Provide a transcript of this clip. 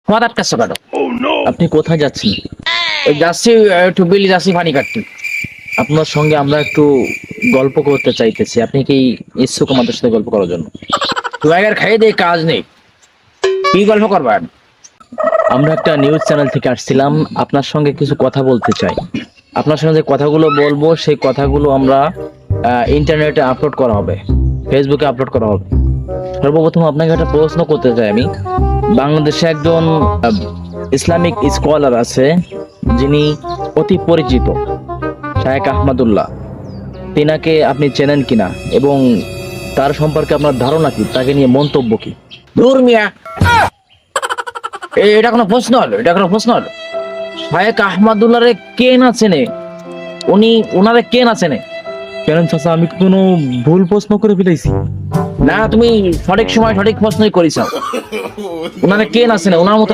তোমার আটকাচ্ছ কেন? আপনি কোথায় যাচ্ছেন? যাচ্ছি, একটু বিলি যাচ্ছি পানি কাটতে। আপনার সঙ্গে আমরা একটু গল্প করতে চাইতেছি, আপনি কি ইচ্ছুক আমাদের সাথে গল্প করার জন্য? তোমাকে খাইয়ে দিয়ে কাজ নেই, কি গল্প করবেন? আমরা একটা নিউজ চ্যানেল থেকে আসছিলাম, আপনার সঙ্গে কিছু কথা বলতে চাই। আপনার সঙ্গে যে কথাগুলো বলবো সেই কথাগুলো আমরা ইন্টারনেটে আপলোড করা হবে, ফেসবুকে আপলোড করা হবে। সর্বপ্রথম আপনাকে একটা প্রশ্ন করতে চাই আমি। বাংলাদেশে একজন ইসলামিক স্কলার আছে যিনি অতি পরিচিত, শায়েখ আহমদুল্লাহ। তিনাকে আপনি চেনেন কিনা এবং তার সম্পর্কে আপনার ধারণা কি, তাকে নিয়ে মন্তব্য কি? দূর মিয়া, এটা কোনো প্রশ্ন হলো? এটা কোনো প্রশ্ন হলো? শায়েখ আহমদুল্লাহরে কে না চেনে? ওনারে কে না চেনে? কেন চাচা, আমি কি কোনো ভুল প্রশ্ন করে ফেলেছি? না, তুমি সঠিক সময় সঠিক প্রশ্নই করিস। ওনারে কে না চেনে? ওনার মতো